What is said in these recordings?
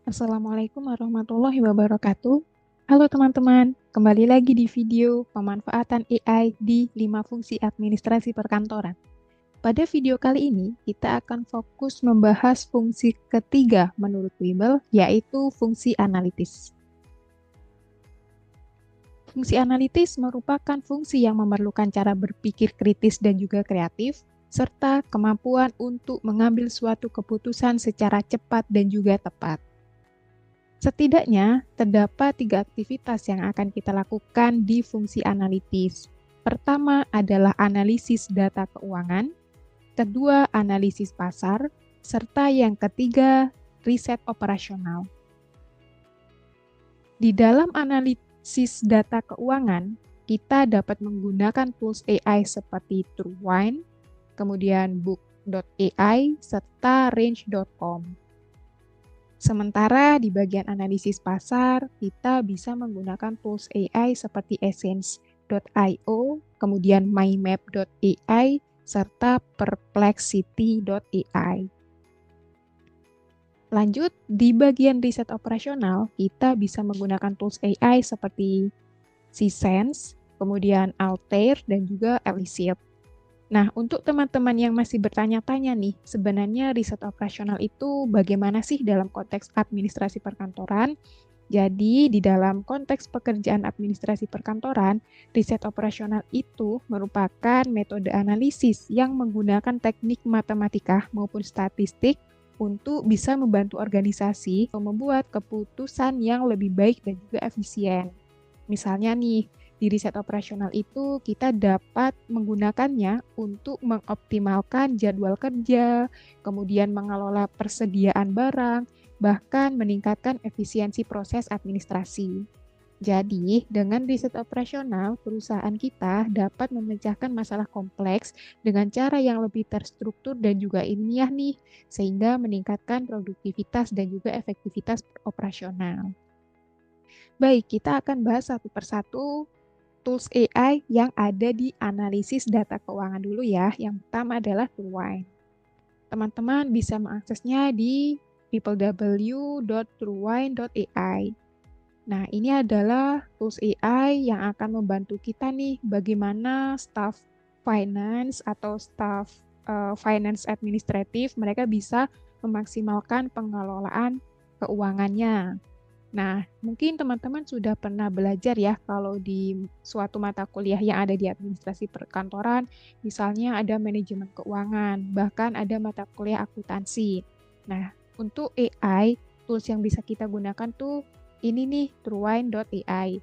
Assalamualaikum warahmatullahi wabarakatuh. Halo teman-teman, kembali lagi di video pemanfaatan AI di 5 fungsi administrasi perkantoran. Pada video kali ini, kita akan fokus membahas fungsi ketiga menurut Weibel, yaitu fungsi analitis. Fungsi analitis merupakan fungsi yang memerlukan cara berpikir kritis dan juga kreatif, serta kemampuan untuk mengambil suatu keputusan secara cepat dan juga tepat. Setidaknya, terdapat 3 aktivitas yang akan kita lakukan di fungsi analitis. Pertama adalah analisis data keuangan, kedua analisis pasar, serta yang ketiga riset operasional. Di dalam analisis data keuangan, kita dapat menggunakan tools AI seperti Truewind, kemudian Book.ai, serta Range.com. Sementara di bagian analisis pasar, kita bisa menggunakan tools AI seperti Essence.io, kemudian MyMap.ai, serta Perplexity.ai. Lanjut, di bagian riset operasional, kita bisa menggunakan tools AI seperti Csense, kemudian Altair, dan juga Elicit. Nah, untuk teman-teman yang masih bertanya-tanya nih, sebenarnya riset operasional itu bagaimana sih dalam konteks administrasi perkantoran? Jadi, di dalam konteks pekerjaan administrasi perkantoran, riset operasional itu merupakan metode analisis yang menggunakan teknik matematika maupun statistik untuk bisa membantu organisasi membuat keputusan yang lebih baik dan juga efisien. Misalnya nih, di riset operasional itu kita dapat menggunakannya untuk mengoptimalkan jadwal kerja, kemudian mengelola persediaan barang, bahkan meningkatkan efisiensi proses administrasi. Jadi, dengan riset operasional, perusahaan kita dapat memecahkan masalah kompleks dengan cara yang lebih terstruktur dan juga ilmiah nih, sehingga meningkatkan produktivitas dan juga efektivitas operasional. Baik, kita akan bahas satu persatu tools AI yang ada di analisis data keuangan dulu ya. Yang pertama adalah Truewind. Teman-teman bisa mengaksesnya di www.truewind.ai. Nah, ini adalah tools AI yang akan membantu kita nih bagaimana staff finance atau staff finance administratif mereka bisa memaksimalkan pengelolaan keuangannya. Nah, mungkin teman-teman sudah pernah belajar ya kalau di suatu mata kuliah yang ada di administrasi perkantoran, misalnya ada manajemen keuangan, bahkan ada mata kuliah akuntansi. Nah, untuk AI, tools yang bisa kita gunakan tuh ini nih, Truewind.ai.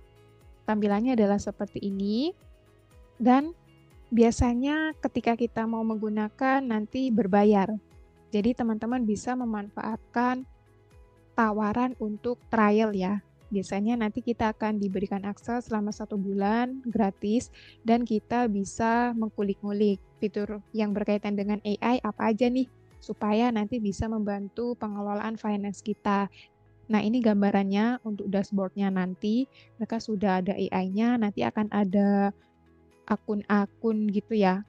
Tampilannya adalah seperti ini, dan biasanya ketika kita mau menggunakan nanti berbayar. Jadi teman-teman bisa memanfaatkan tawaran untuk trial ya. Biasanya nanti kita akan diberikan akses selama 1 bulan gratis dan kita bisa mengkulik-ngulik fitur yang berkaitan dengan AI apa aja nih supaya nanti bisa membantu pengelolaan finance kita. Nah, ini gambarannya untuk dashboardnya nanti. Mereka sudah ada AI-nya, nanti akan ada akun-akun gitu ya.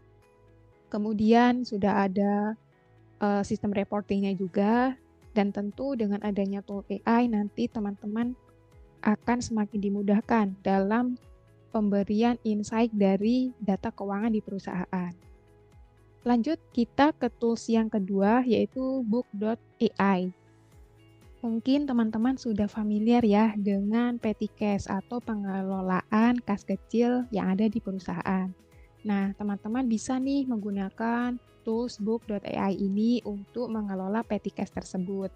Kemudian sudah ada sistem reportingnya juga. Dan tentu dengan adanya tool AI nanti teman-teman akan semakin dimudahkan dalam pemberian insight dari data keuangan di perusahaan. Lanjut kita ke tools yang kedua yaitu Book.ai. Mungkin teman-teman sudah familiar ya dengan petty cash atau pengelolaan kas kecil yang ada di perusahaan. Nah, teman-teman bisa nih menggunakan tools Book.ai ini untuk mengelola petty cash tersebut.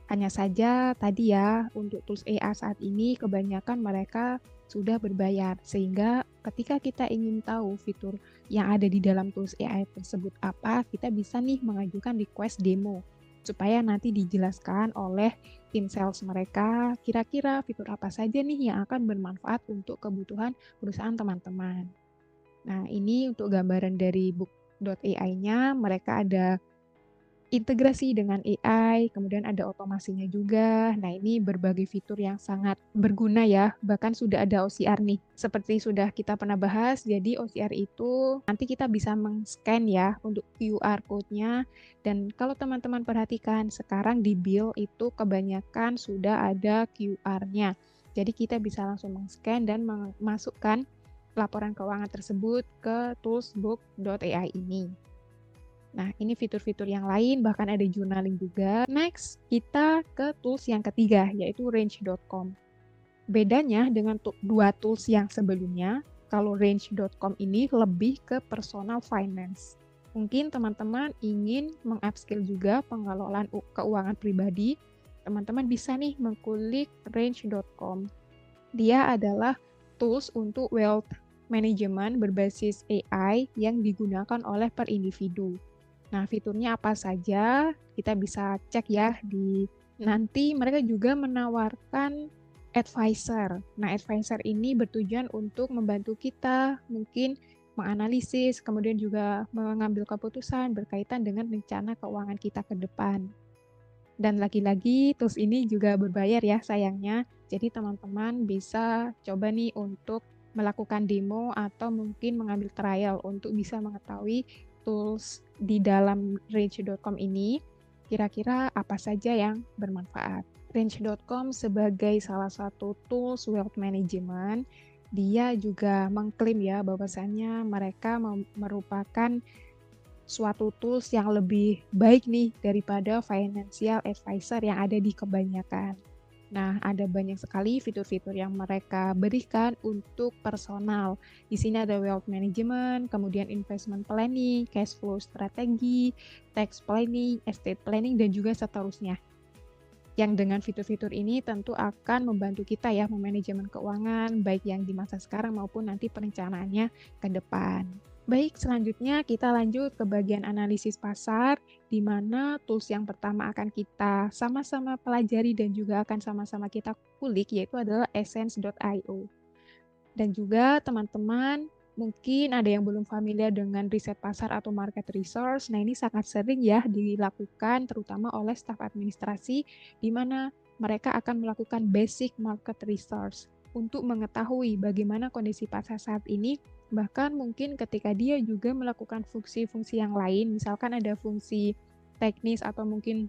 Hanya saja tadi ya, untuk tools AI saat ini kebanyakan mereka sudah berbayar, sehingga ketika kita ingin tahu fitur yang ada di dalam tools AI tersebut apa, kita bisa nih mengajukan request demo, supaya nanti dijelaskan oleh tim sales mereka, kira-kira fitur apa saja nih yang akan bermanfaat untuk kebutuhan perusahaan teman-teman. Nah, ini untuk gambaran dari Book.ai-nya, mereka ada integrasi dengan AI, kemudian ada otomasinya juga. Nah, ini berbagai fitur yang sangat berguna ya, bahkan sudah ada OCR nih. Seperti sudah kita pernah bahas, jadi OCR itu nanti kita bisa meng-scan ya untuk QR code-nya. Dan kalau teman-teman perhatikan, sekarang di bill itu kebanyakan sudah ada QR-nya. Jadi kita bisa langsung meng-scan dan memasukkan laporan keuangan tersebut ke toolsbook.ai ini. Nah, ini fitur-fitur yang lain, bahkan ada journaling juga. Next, kita ke tools yang ketiga, yaitu range.com. Bedanya dengan dua tools yang sebelumnya, kalau range.com ini lebih ke personal finance. Mungkin teman-teman ingin meng-upskill juga pengelolaan keuangan pribadi, teman-teman bisa nih mengklik range.com. Dia adalah tools untuk wealth management berbasis AI yang digunakan oleh per individu. Nah, fiturnya apa saja? Kita bisa cek ya di nanti mereka juga menawarkan advisor. Nah, advisor ini bertujuan untuk membantu kita mungkin menganalisis, kemudian juga mengambil keputusan berkaitan dengan rencana keuangan kita ke depan. Dan lagi-lagi tools ini juga berbayar ya sayangnya. Jadi teman-teman bisa coba nih untuk melakukan demo atau mungkin mengambil trial untuk bisa mengetahui tools di dalam range.com ini kira-kira apa saja yang bermanfaat. Range.com sebagai salah satu tools wealth management, dia juga mengklaim ya bahwasannya mereka merupakan suatu tools yang lebih baik nih daripada financial advisor yang ada di kebanyakan. Nah, ada banyak sekali fitur-fitur yang mereka berikan untuk personal. Di sini ada wealth management, kemudian investment planning, cash flow strategi, tax planning, estate planning, dan juga seterusnya. Yang dengan fitur-fitur ini tentu akan membantu kita ya memanajemen keuangan, baik yang di masa sekarang maupun nanti perencanaannya ke depan. Baik, selanjutnya kita lanjut ke bagian analisis pasar, di mana tools yang pertama akan kita sama-sama pelajari dan juga akan sama-sama kita kulik, yaitu adalah Essence.io. Dan juga teman-teman mungkin ada yang belum familiar dengan riset pasar atau market research. Nah, ini sangat sering ya dilakukan terutama oleh staf administrasi, di mana mereka akan melakukan basic market research untuk mengetahui bagaimana kondisi pasar saat ini. Bahkan mungkin ketika dia juga melakukan fungsi-fungsi yang lain, misalkan ada fungsi teknis atau mungkin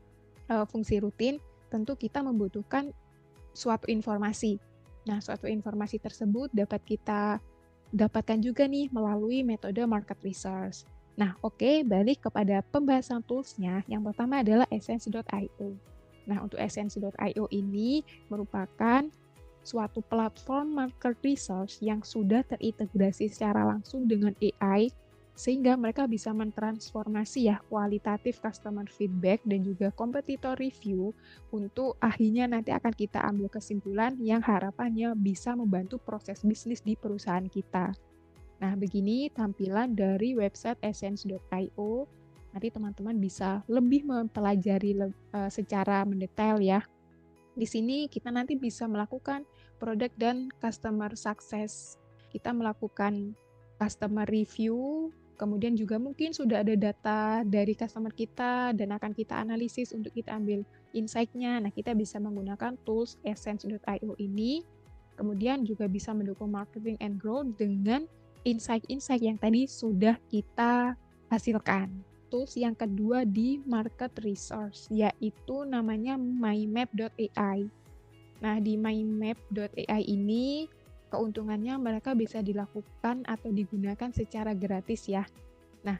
fungsi rutin, tentu kita membutuhkan suatu informasi. Nah, suatu informasi tersebut dapat kita dapatkan juga nih melalui metode market research. Nah, oke, balik kepada pembahasan toolsnya. Yang pertama adalah Essence.io. Nah, untuk Essence.io ini merupakan suatu platform market research yang sudah terintegrasi secara langsung dengan AI, sehingga mereka bisa mentransformasi ya kualitatif customer feedback dan juga kompetitor review untuk akhirnya nanti akan kita ambil kesimpulan yang harapannya bisa membantu proses bisnis di perusahaan kita. Nah, begini tampilan dari website essence.io. Nanti teman-teman bisa lebih mempelajari secara mendetail ya. Di sini kita nanti bisa melakukan product dan customer success. Kita melakukan customer review, kemudian juga mungkin sudah ada data dari customer kita dan akan kita analisis untuk kita ambil insight-nya. Nah, kita bisa menggunakan tools Essence.io ini, kemudian juga bisa mendukung marketing and growth dengan insight-insight yang tadi sudah kita hasilkan. Tools yang kedua di market research, yaitu namanya mymap.ai. Nah, di mymap.ai ini keuntungannya mereka bisa dilakukan atau digunakan secara gratis ya. Nah,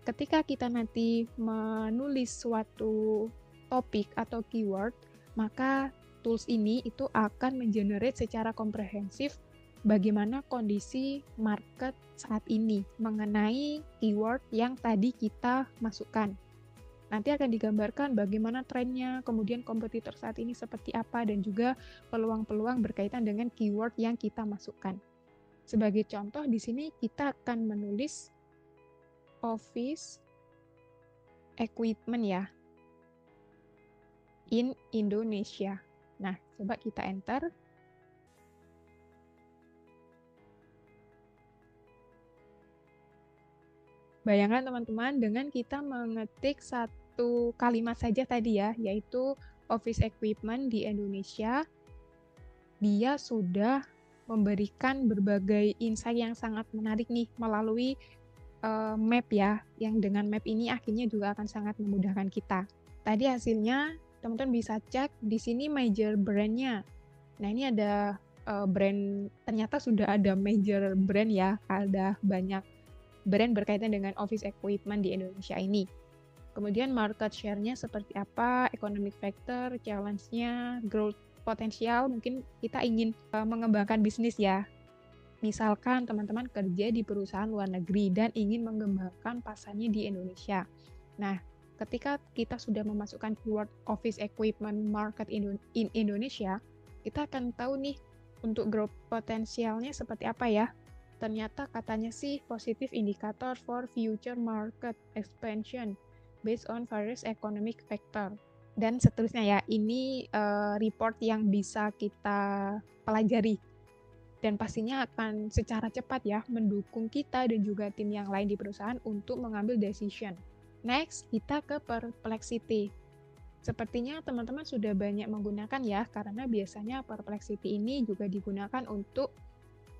ketika kita nanti menulis suatu topik atau keyword, maka tools ini itu akan mengenerate secara komprehensif bagaimana kondisi market saat ini mengenai keyword yang tadi kita masukkan. Nanti akan digambarkan bagaimana trennya, kemudian kompetitor saat ini seperti apa, dan juga peluang-peluang berkaitan dengan keyword yang kita masukkan. Sebagai contoh, di sini kita akan menulis office equipment ya, in Indonesia. Nah, coba kita enter. Bayangkan teman-teman, dengan kita mengetik satu kalimat saja tadi ya, yaitu office equipment di Indonesia, dia sudah memberikan berbagai insight yang sangat menarik nih melalui map ya, yang dengan map ini akhirnya juga akan sangat memudahkan kita. Tadi hasilnya teman-teman bisa cek di sini major brand-nya. Nah, ini ada brand, ternyata sudah ada major brand ya, ada banyak brand berkaitan dengan office equipment di Indonesia ini. Kemudian market share-nya seperti apa, economic factor, challenge-nya, growth potensial, mungkin kita ingin mengembangkan bisnis ya. Misalkan teman-teman kerja di perusahaan luar negeri dan ingin mengembangkan pasarnya di Indonesia. Nah, ketika kita sudah memasukkan keyword office equipment market in Indonesia, kita akan tahu nih untuk growth potensialnya seperti apa ya. Ternyata katanya sih positive indicator for future market expansion based on various economic factor. Dan seterusnya ya, ini report yang bisa kita pelajari dan pastinya akan secara cepat ya mendukung kita dan juga tim yang lain di perusahaan untuk mengambil decision. Next, kita ke Perplexity. Sepertinya teman-teman sudah banyak menggunakan ya, karena biasanya Perplexity ini juga digunakan untuk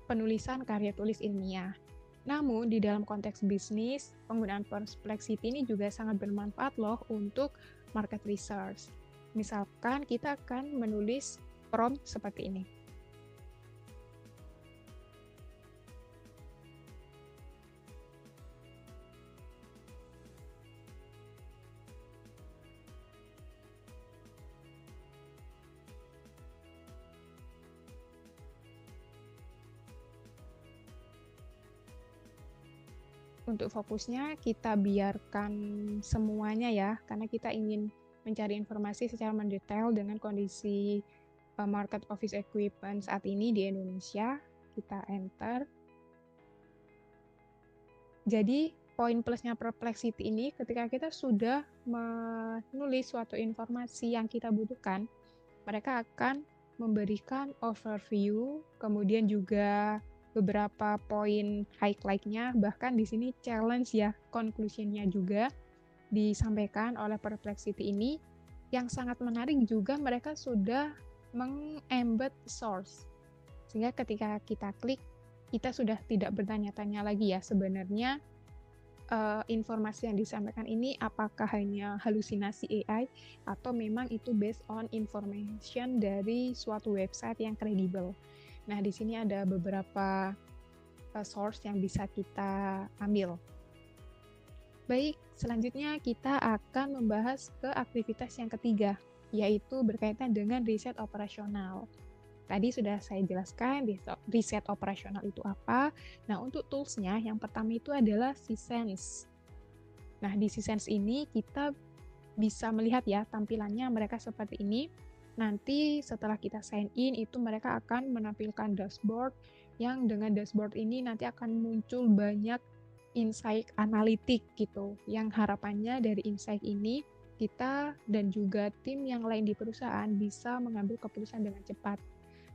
penulisan karya tulis ilmiah. Namun, di dalam konteks bisnis, penggunaan Perplexity ini juga sangat bermanfaat loh untuk market research. Misalkan kita akan menulis prompt seperti ini. Untuk fokusnya kita biarkan semuanya ya, karena kita ingin mencari informasi secara mendetail dengan kondisi market office equipment saat ini di Indonesia. Kita enter. Jadi poin plusnya Perplexity ini ketika kita sudah menulis suatu informasi yang kita butuhkan, mereka akan memberikan overview, kemudian juga beberapa poin highlight-nya, bahkan di sini challenge ya, conclusion-nya juga disampaikan oleh Perplexity ini. Yang sangat menarik juga mereka sudah meng-embed source, sehingga ketika kita klik, kita sudah tidak bertanya-tanya lagi ya sebenarnya informasi yang disampaikan ini apakah hanya halusinasi AI atau memang itu based on information dari suatu website yang kredibel. Nah, di sini ada beberapa source yang bisa kita ambil. Baik, selanjutnya kita akan membahas ke aktivitas yang ketiga, yaitu berkaitan dengan riset operasional. Tadi sudah saya jelaskan riset operasional itu apa. Nah, untuk tools-nya yang pertama itu adalah Sisense. Nah, di Sisense ini kita bisa melihat ya tampilannya mereka seperti ini. Nanti setelah kita sign in itu mereka akan menampilkan dashboard yang dengan dashboard ini nanti akan muncul banyak insight analitik gitu. Yang harapannya dari insight ini kita dan juga tim yang lain di perusahaan bisa mengambil keputusan dengan cepat.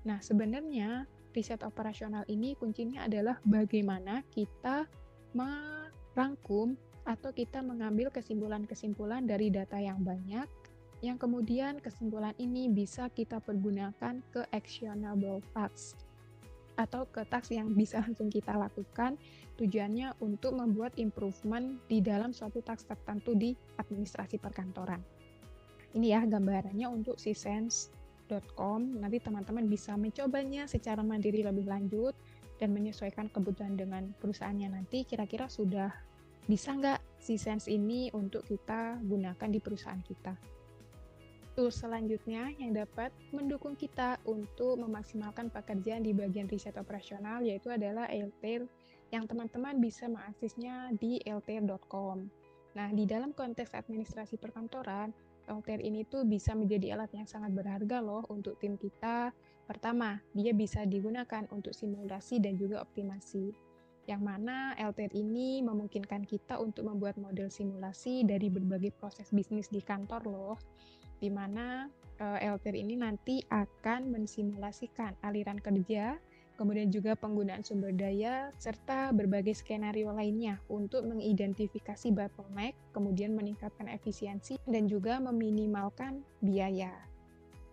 Nah, sebenarnya riset operasional ini kuncinya adalah bagaimana kita merangkum atau kita mengambil kesimpulan-kesimpulan dari data yang banyak, yang kemudian kesimpulan ini bisa kita pergunakan ke actionable tasks atau ke task yang bisa langsung kita lakukan, tujuannya untuk membuat improvement di dalam suatu task tertentu di administrasi perkantoran. Ini ya gambarannya untuk Sisense.com. Nanti teman-teman bisa mencobanya secara mandiri lebih lanjut dan menyesuaikan kebutuhan dengan perusahaannya nanti kira-kira sudah bisa nggak Sisense ini untuk kita gunakan di perusahaan kita. Tools selanjutnya yang dapat mendukung kita untuk memaksimalkan pekerjaan di bagian riset operasional yaitu adalah Altair yang teman-teman bisa mengaksesnya di altair.com. Nah, di dalam konteks administrasi perkantoran, Altair ini tuh bisa menjadi alat yang sangat berharga loh untuk tim kita. Pertama, dia bisa digunakan untuk simulasi dan juga optimasi. Yang mana Altair ini memungkinkan kita untuk membuat model simulasi dari berbagai proses bisnis di kantor loh. Di mana Altair ini nanti akan mensimulasikan aliran kerja kemudian juga penggunaan sumber daya, serta berbagai skenario lainnya untuk mengidentifikasi bottleneck, kemudian meningkatkan efisiensi, dan juga meminimalkan biaya.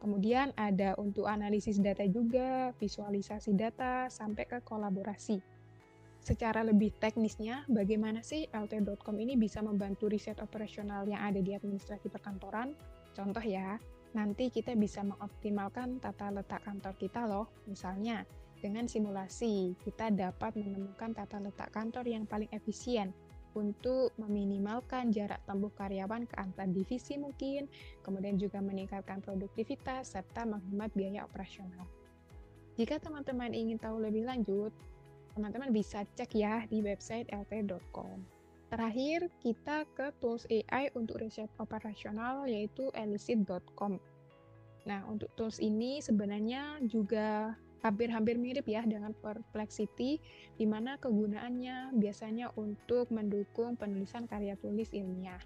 Kemudian ada untuk analisis data juga, visualisasi data, sampai ke kolaborasi. Secara lebih teknisnya, bagaimana sih LT.com ini bisa membantu riset operasional yang ada di administrasi perkantoran? Contoh ya, nanti kita bisa mengoptimalkan tata letak kantor kita loh. Misalnya, dengan simulasi, kita dapat menemukan tata letak kantor yang paling efisien untuk meminimalkan jarak tempuh karyawan ke antar divisi mungkin, kemudian juga meningkatkan produktivitas, serta menghemat biaya operasional. Jika teman-teman ingin tahu lebih lanjut, teman-teman bisa cek ya di website lt.com. Terakhir, kita ke tools AI untuk riset operasional yaitu elicit.com. Nah, untuk tools ini sebenarnya juga hampir-hampir mirip ya dengan Perplexity, di mana kegunaannya biasanya untuk mendukung penulisan karya tulis ilmiah.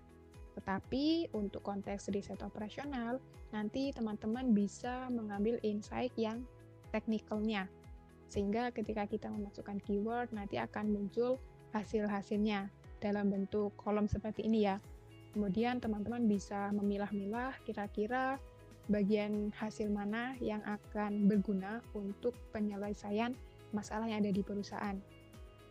Tetapi untuk konteks riset operasional, nanti teman-teman bisa mengambil insight yang teknikalnya. Sehingga ketika kita memasukkan keyword, nanti akan muncul hasil-hasilnya dalam bentuk kolom seperti ini ya. Kemudian teman-teman bisa memilah-milah kira-kira bagian hasil mana yang akan berguna untuk penyelesaian masalah yang ada di perusahaan.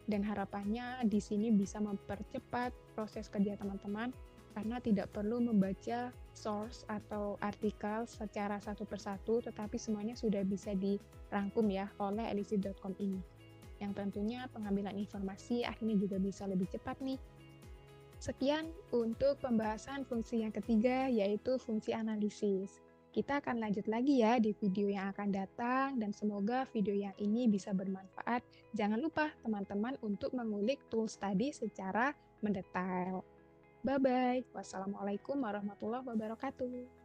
Dan harapannya di sini bisa mempercepat proses kerja teman-teman karena tidak perlu membaca source atau artikel secara satu persatu, tetapi semuanya sudah bisa dirangkum ya oleh elicit.com ini. Yang tentunya pengambilan informasi akhirnya juga bisa lebih cepat nih. Sekian untuk pembahasan fungsi yang ketiga, yaitu fungsi analisis. Kita akan lanjut lagi ya di video yang akan datang, dan semoga video yang ini bisa bermanfaat. Jangan lupa teman-teman untuk mengulik tools tadi secara mendetail. Bye-bye. Wassalamualaikum warahmatullahi wabarakatuh.